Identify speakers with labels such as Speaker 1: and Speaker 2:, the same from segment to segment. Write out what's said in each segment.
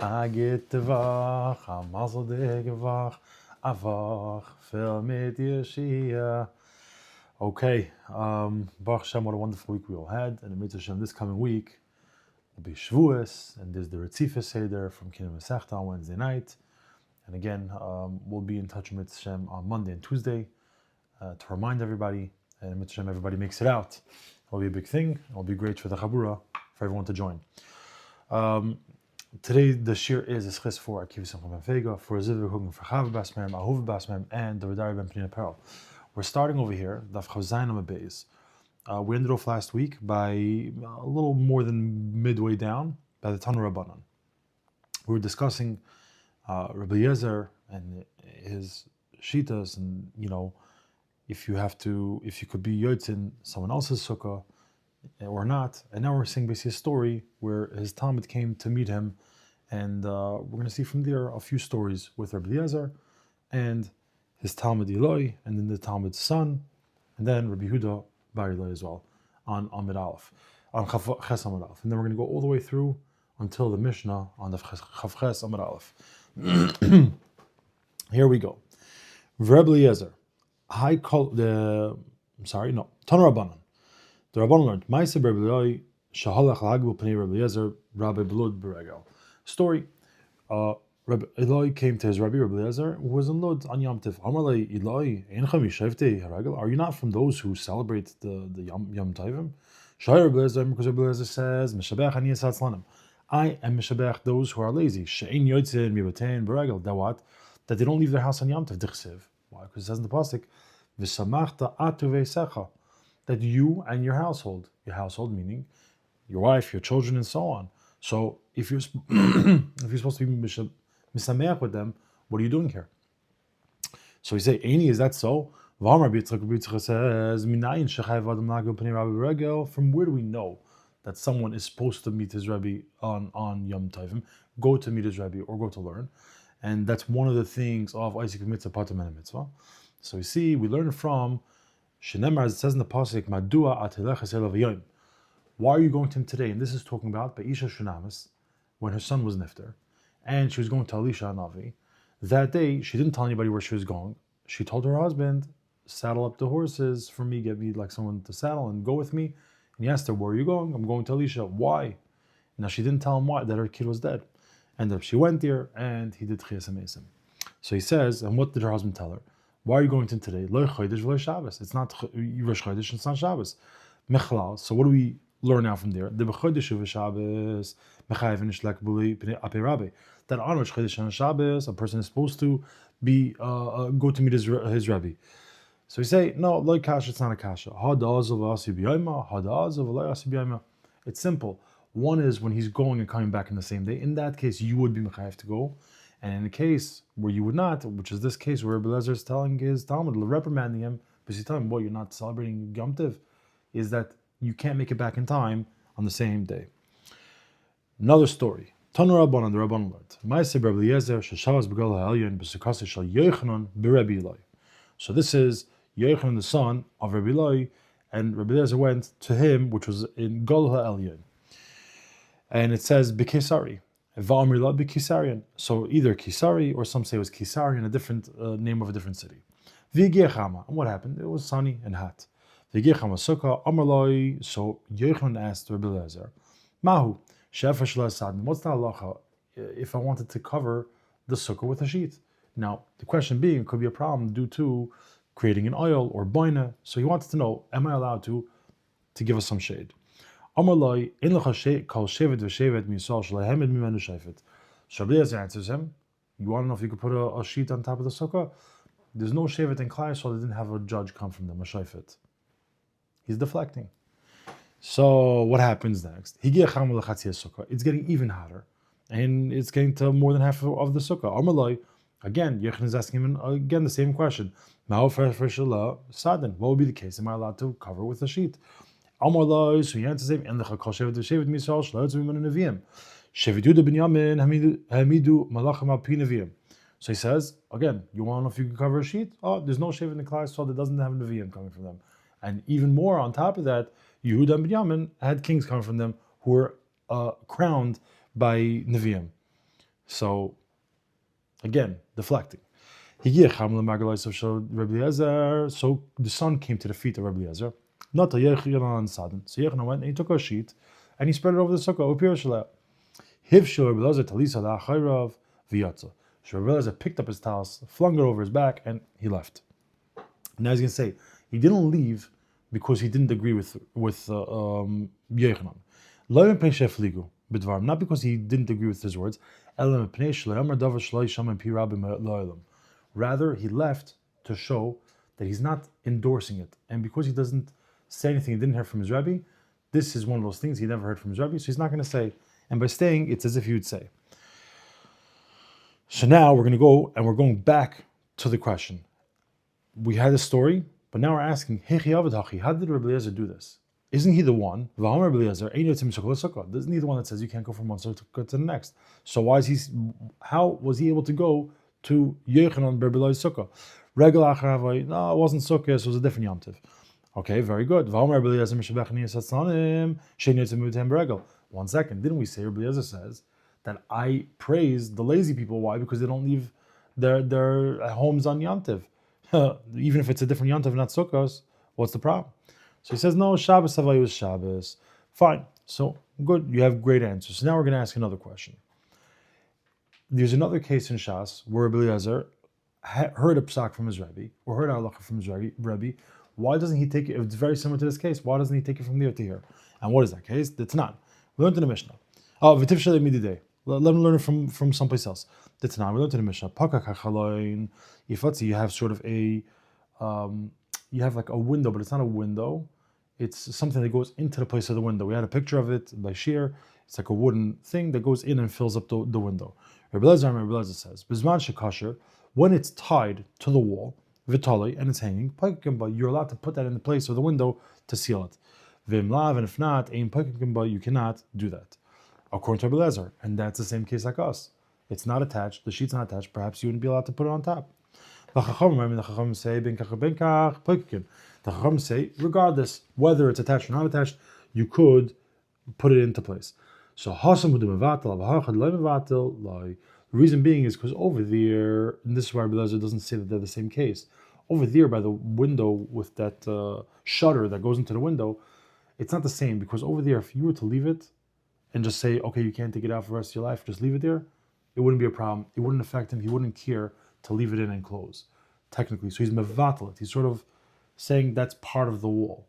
Speaker 1: Agitevach, Amazel Degevach, Avach, Fel mit Yeshia. Okay, Baruch Hashem, what a wonderful week we all had. And in Mitzvah Hashem, this coming week will be Shavuos, and there's the Retzifah Seder from Kingdom Masechta on Wednesday night. And again, we'll be in touch with Mitzvah Hashem on Monday and Tuesday to remind everybody, and Mitzvah Hashem, everybody makes it out. It'll be a big thing. It'll be great for the Chabura, for everyone to join. Today the shir is a schis for Akiva Simcha Ben Vega, for Ziv Hugin, for Chav Bas Mem, Ahuv Bas Mem, and the Radari Ben Pnina Peril. We're starting over here, Daf Chav Zayin Amud Beis. We ended off last week by a little more than midway down by the Tanu Rabbanan. We were discussing Rabbi Yezer and his shitas, and if you could be yotzin someone else's sukkah or not. And now we're seeing basically a story where his Talmud came to meet him, and we're going to see from there a few stories with Rabbi Yezer and his Talmud Eloi, and then the Talmud's son, and then Rabbi Huda Bar Eloi as well on Amid Aleph, on Ches Amid Aleph. And then we're going to go all the way through until the Mishnah on the Chav Ches Amid Aleph. Here we go. Rabbi Yezer, Tanu Rabbanan. The Rabbanan learned, Ma'aseh Rabbi Eloi, Shahalach Lagbu Pnei Rabbi Yezer, Rabbi Blud Beregel. Story, Rabbi Eloi came to his Rabbi Yezer, who was in Lud on Yom Tiv. Amalei Eloi, Eincha Mishevtei Haragel. Are you not from those who celebrate the Yom Tovim? Shai Rabbi Yezer, because Rabbi Yezer says, Mishabech Ani Esatzlanim. I am Mishabech those who are lazy. She'ein Yotzin Mibatein Beregel. That what? That they don't leave their house on Yom Tov. Dichsev. Why? Because it says in the pasuk, V'samachta atu veisecha. That you and your household meaning your wife, your children, and so on. So if you're supposed to be misameach with them, what are you doing here? So we say, Eini, is that so? Says, from where do we know that someone is supposed to meet his Rebbe on Yom Tovim, go to meet his Rebbe or go to learn? And that's one of the things of Isaac Mitzvah, Patam and Mitzvah. So we learn from Shenemar, as it says in the pasuk, Madua atelech eselav yom. Why are you going to him today? And this is talking about Be'isha Shunamis, when her son was nifter, and she was going to Elisha Navi. That day, she didn't tell anybody where she was going. She told her husband, saddle up the horses for me, get me like someone to saddle and go with me. And he asked her, where are you going? I'm going to Elisha. Why? Now she didn't tell him why, that her kid was dead. And she went there, and he did Chiyas HaMesim. So he says, and what did her husband tell her? Why are you going to him today? Lo Chodesh v'lo Shabbos. It's not Rosh Chodesh, it's not Shabbos. Mechalal. So what do we learn now from there? The b'Chodesh v'Shabbos mechayev nishlek b'li apei rabbi. That on Rosh Chodesh and Shabbos, a person is supposed to be go to meet his rabbi. So we say, no, lo kasha, it's not a kasha. Hada'azav v'asi b'yayma, hada'azav v'lo asi b'yayma. It's simple. One is when he's going and coming back in the same day. In that case, you would be mechayev to go. And in the case where you would not, which is this case where Rabbi Eliezer is telling his Talmud, reprimanding him, because he's telling him, boy, you're not celebrating Yom Tov, is that you can't make it back in time on the same day. Another story. Tanu Rabbanan, the Rabbanan learned. Ma'aseh Rabbi Eliezer, Sheshavas B'gal ha'elyon, B'sukasa Shal Yochanan B'Rabbi Eloi. So this is Yochanan, the son of Rabbi Eloi, and Rabbi Eliezer went to him, which was in Gal ha'elyon. And it says, B'Kesari. So either Kisari, or some say it was Kisari, a different name of a different city. And what happened? It was sunny and hot. Sukka, Amarloi. So Yochanan asked Rabbi Eliezer, Mahu, what's the halacha if I wanted to cover the sukkah with a sheet? Now, the question being, it could be a problem due to creating an oil or boina. So he wanted to know, am I allowed to give us some shade? Amalai, in the kol shevet v'shevet misal shlehemed mimenu shevet. So Rabbi Eliezer answers him, you want to know if you could put a sheet on top of the sukkah? There's no shevet in Klai, so they didn't have a judge come from them, a shevet. He's deflecting. So what happens next? It's getting even hotter, and it's getting to more than half of the sukkah. Amalai, again, Yochanan is asking him again the same question. What would be the case? Am I allowed to cover with a sheet? So he answers him, and the Chakal Shevet Shevet Misal Shloitz V'Manu Neviim. Shevet Yehuda Binyamin Hamidu Malachim Al Pi Neviim. So he says, again, you want to know if you can cover a sheet? Oh, there's no Shevet in the class, so that doesn't have Neviim coming from them. And even more on top of that, Yehuda and Binyamin had kings coming from them who were crowned by Neviim. So, again, deflecting. So the son came to the feet of Rabbi Eliezer. Not a Yechanan Sadin. So Yechanan went and he took a sheet and he spread it over the sukkah. Hivshel Rabbi Eliezer talisa la'achayrav v'yatza. So Rabbi Eliezer picked up his talis, flung it over his back, and he left. Now he's going to say he didn't leave because he didn't agree with Yechanan. Not because he didn't agree with his words. Rather, he left to show that he's not endorsing it. And because he doesn't say anything he didn't hear from his Rebbe, this is one of those things he never heard from his Rebbe, so he's not going to say. And by staying, it's as if he would say. So now we're going to go, and we're going back to the question. We had a story, but now we're asking, how did Rabbi Eliezer do this? Isn't he the one? Isn't he the one that says you can't go from one sukkah to the next? So how was he able to go to Yechanan ber Bilai's sukkah? No, it wasn't sukkah, so it was a different yomtiv. Okay, very good. 1 second, didn't we say Rabbi Eliezer says that I praise the lazy people? Why? Because they don't leave their homes on yomtiv. Even if it's a different yomtiv, not sukkahs, what's the problem? So he says, no, Shabbos Havai was Shabbos. Fine. So, good. You have great answers. So now we're going to ask another question. There's another case in Shas where Rabbi Eliezer heard a psak from his Rebbe, or heard a halacha from his Rebbe. Why doesn't he take it? It's very similar to this case. Why doesn't he take it from there to here? And what is that case? It's not. We learned in the Mishnah. Oh, V'tiv Shalei Mididei. Let me learn it from someplace else. That's not. We learned in the Mishnah. If let's say you have sort of you have like a window, but it's not a window. It's something that goes into the place of the window. We had a picture of it by Shir. It's like a wooden thing that goes in and fills up the window. Rabbi Eliezer says, Bizman shekasher, when it's tied to the wall, vitali, and it's hanging, you're allowed to put that in the place of the window to seal it. Vimlav, and if not, you cannot do that. According to Rabbi Eliezer, and that's the same case like us. It's not attached, the sheet's not attached, perhaps you wouldn't be allowed to put it on top. The Chacham say, regardless whether it's attached or not attached, you could put it into place. So the reason being is because over there, and this is why Rabbi Eliezer doesn't say that they're the same case. Over there by the window with that shutter that goes into the window, it's not the same, because over there, if you were to leave it and just say, okay, you can't take it out for the rest of your life, just leave it there, it wouldn't be a problem. It wouldn't affect him. He wouldn't care to leave it in and close, technically. So he's mevatel it. He's sort of saying that's part of the wall.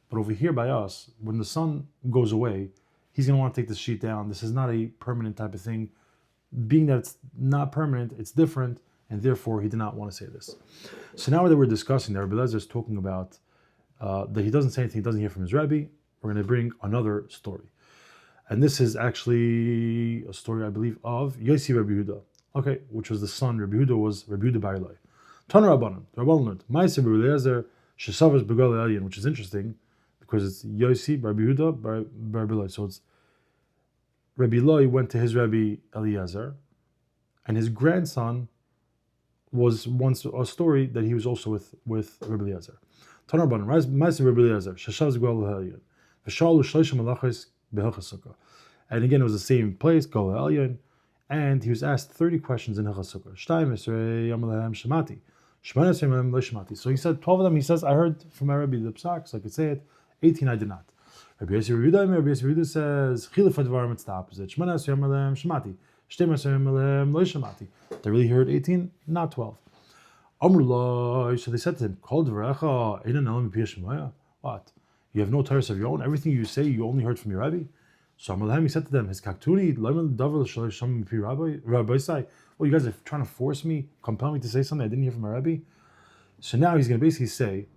Speaker 1: But over here by us, when the sun goes away, he's going to want to take the sheet down. This is not a permanent type of thing. Being that it's not permanent, it's different, and therefore he did not want to say this. So now that we're discussing that, Rabbi Eliezer is talking about that he doesn't say anything, he doesn't hear from his Rebbe. We're going to bring another story. And this is actually a story, I believe, of Yosi Rabbi Yehuda. Okay, which was the son. Rabbi Yehuda was Rabbi Yehuda Bar Ilai. Tana Rabbanan. The Rabbanan learned Ma'aseh Rabbi Eliezer Shesavas Begal Elyon, which is interesting because it's Yosi Rabbi Yehuda Bar Ilai. So it's Rabbi Ilai went to his Rabbi Eliezer, and his grandson was once a story that he was also with Rabbi Eliezer. Tana Rabbanan Ma'aseh Rabbi Eliezer Shesavas Begal Elyon. V'shalu Shleisha Malachos Behilchos Sukkah. And again, it was the same place, Gal Elyon. And he was asked 30 questions in Hilchos Sukkah. So he said 12 of them. He says, I heard from my Rebbe the Psak, so I could say it. 18 I did not. Rabbi Yehuda says, it's the opposite. They really heard 18, not 12. So they said to him, what? You have no Torahs of your own? Everything you say, you only heard from your Rebbe? So he said to them, his kaktuni, well, you guys are trying to force me, compel me to say something I didn't hear from my Rebbe? So now he's going to basically say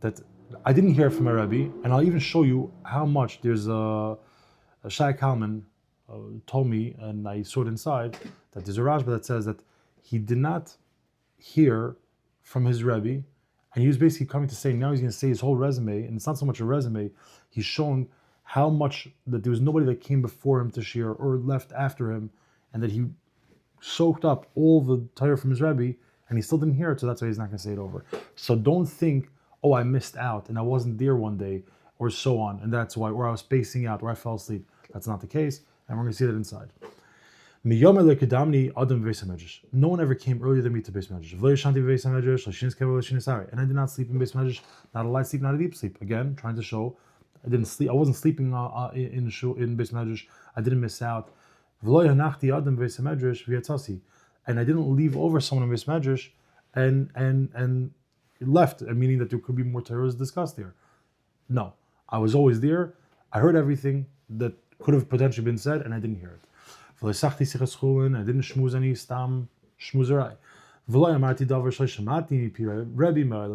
Speaker 1: that I didn't hear it from my Rebbe, and I'll even show you how much. There's a Shai Kalman told me, and I saw it inside, that there's a Rashba that says that he did not hear from his Rebbe, and he was basically coming to say, now he's going to say his whole resume, and it's not so much a resume, he's showing how much that there was nobody that came before him to share or left after him, and that he soaked up all the Torah from his Rebbe, and he still didn't hear it, so that's why he's not going to say it over. So don't think, oh, I missed out, and I wasn't there one day, or so on, and that's why, or I was spacing out, or I fell asleep. That's not the case, and we're going to see that inside. Miyomele kedamni adam beis hamedrash. No one ever came earlier than me to beis medrash. V'lo yashanti beis hamedrash, l'shinis keva l'shinis ari. And I did not sleep in beis medrash, not a light sleep, not a deep sleep. Again, trying to show I didn't sleep. I wasn't sleeping in beis medrash. I didn't miss out. V'lo yanachti adam beis hamedrash v'yatzasi. And I didn't leave over someone in beis medrash and left, meaning that there could be more Torahs discussed there. No, I was always there. I heard everything that could have potentially been said, and I didn't hear it. I didn't shmooze any stam shmoozerai.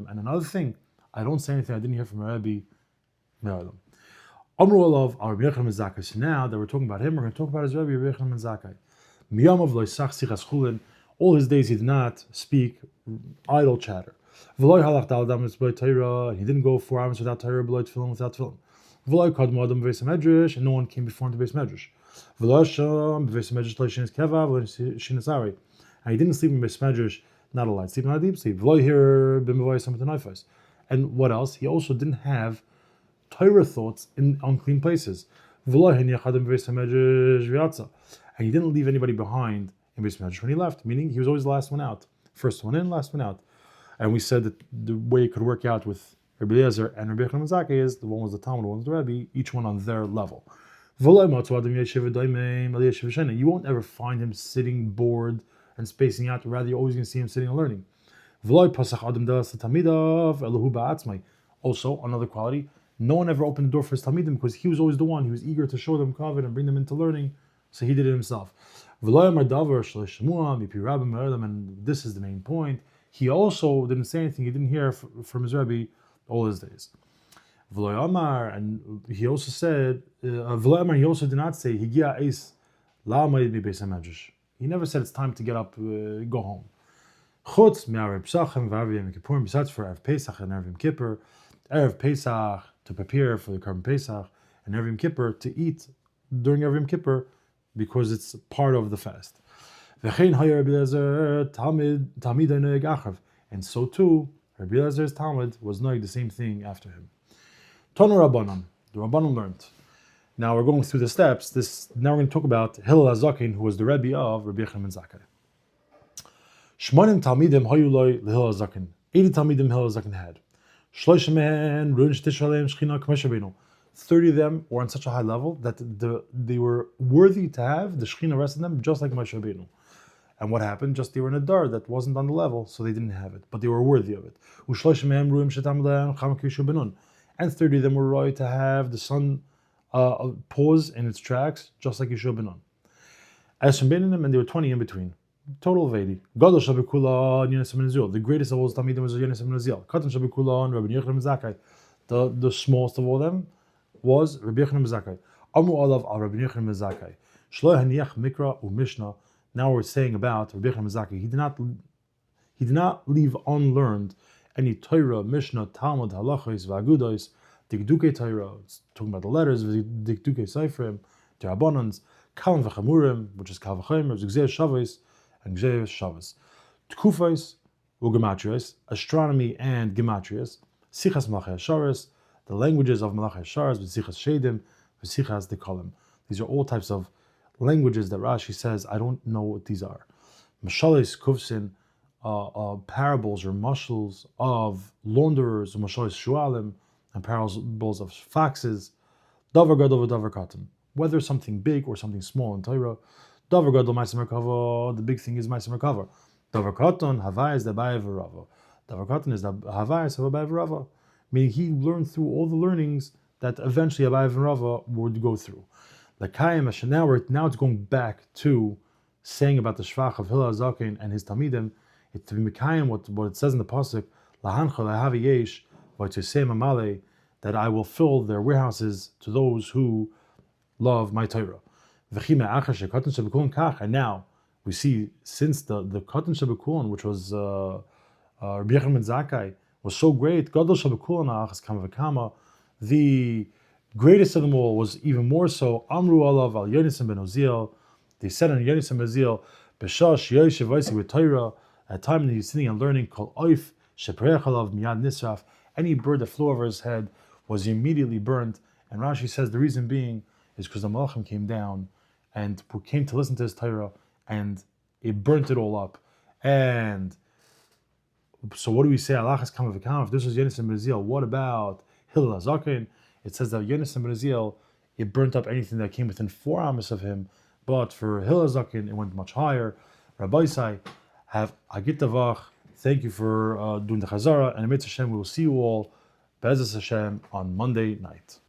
Speaker 1: And another thing, I don't say anything I didn't hear from Rabbi Me'olam. Amru alav our Rabbi Yochanan ben Zakkai. So now that we're talking about him, we're going to talk about his Rabbi Yochanan ben Zakkai. Miyamav lo yisach sichas chulin. All his days he did not speak idle chatter. V'lo halach dal adam b'lei Torah. He didn't go 4 hours without Torah, b'lei tefillin without tefillin. V'lo kadmu adam b'beis hamedrash, and no one came before him to beis medrash. V'lo sham b'beis hamedrash lo yishinis keva v'lo yishinis ari. And he didn't sleep in beis medrash, not a light sleep, not a deep sleep. V'lo here b'mevayis hametanayfos. And what else? He also didn't have Torah thoughts in unclean places. V'lo heniach adam b'beis hamedrash v'yatza. And he didn't leave anybody behind in beis medrash when he left, meaning he was always the last one out. First one in, last one out. And we said that the way it could work out with Rabbi Eliezer and Rabbi Yochanan ben Zakkai is the one was the Talmud, the one was the Rebbe, each one on their level. You won't ever find him sitting bored and spacing out. Rather, you're always going to see him sitting and learning. Also, another quality, no one ever opened the door for his Talmidim because he was always the one. He was eager to show them kavod and bring them into learning, so he did it himself. And this is the main point. He also didn't say anything. He didn't hear from his Rebbe all his days. And he also said, he also did not say, he never said it's time to get up, go home. Besides for Erev Pesach and Erev Kippur, Erev Pesach to prepare for the Korban Pesach, and Erev Kippur to eat during Erev Kippur because it's part of the fast. And so too, Rabbi Elazar's Talmud was knowing the same thing after him. Tonu Rabbanon, the Rabbanon learned. Now we're going through the steps. Now we're going to talk about Hillel HaZaken, who was the Rebbe of Rabbi Yochanan ben Zakkai. Shmonim Talmidim hayu loy leHillel HaZaken. 80 Talmidim Hillel HaZaken had. 30 of them were on such a high level that they were worthy to have the Shekhinah rested them, just like Moshe Rabbeinu. And what happened? Just they were in a dar that wasn't on the level, so they didn't have it, but they were worthy of it. And 30 of them were right to have the sun pause in its tracks, just like Yeshua ben Nun. As from Beinim, and there were 20 in between. Total of 80. Gadol Shabikula and Yonis ben Azil. The greatest of all the Talmidim was Yonis ben Azil. Katan Shabikula and Rabbi Yochanan ben Zakkai. The smallest of all them was Rabbi Yochanan ben Zakkai. Amru alav al Rabbi Yochanan ben Zakkai. Shlo haniach mikra u mishnah. Now we're saying about Rabbi Yochanan ben Zakkai. He did not leave unlearned any Torah, Mishnah, Talmud, Halachos, Vagudos, Dikduke Torah. It's talking about the letters, Dikduke Seifrim, Terabonans, Kalam v'Chamurim, which is Kal v'Chomer, Gzei Shavos, and Gzei Shavos, Tkufos, Ugematrias, astronomy and Gematrias, Sichas Malachai Hasharis, the languages of Malachai Hasharis, V'Sichas Shedim, V'Sichas Dekolim. These are all types of languages that Rashi says, I don't know what these are. Mashalis Kufsin, parables or mushals of launderers, mashalis shualim, and parables of foxes, davar gadol v'davar katan. Whether something big or something small in Torah, davar gadol ma'aser merkava, the big thing is ma'aser merkava. Davar katan havayis dabai v'rava. Davar katan is the havayis of Abai v'rava. Meaning he learned through all the learnings that eventually Abai and Rava would go through. Now it's going back to saying about the shvach of Hillel HaZaken and his Talmidim. It's to be Mekayim what it says in the pasuk, Lahancha lehavi yesh, that I will fill their warehouses to those who love my Torah. And now we see, since the Katan Shebekulon, which was Rabbi Yochanan ben Zakkai, was so great, Gadol Shebekulon Achas Kama V'Kama, the greatest of them all was even more so, Amru Alav al Yonis ben Oziel. They said on Yonis ben Oziel, Beshash Yoshev Vaisi with Torah, at a time that he's sitting and learning, Kol Oif Shepreach Alav Miyad Nisraf, any bird that flew over his head was immediately burned. And Rashi says the reason being is because the Malachim came down and we came to listen to his Torah, and it burnt it all up. And so what do we say? Allah has come of account. If this was Yonis and Brazil, what about Hillel Zakin? It says that Yonis and Brazil, it burnt up anything that came within 4 amos of him. But for Hillel Zakin, it went much higher. Rabbi Isai, have Agit Tavach. Thank you for doing the Chazara. And Amit Hashem, we will see you all, Be'ezus Hashem, on Monday night.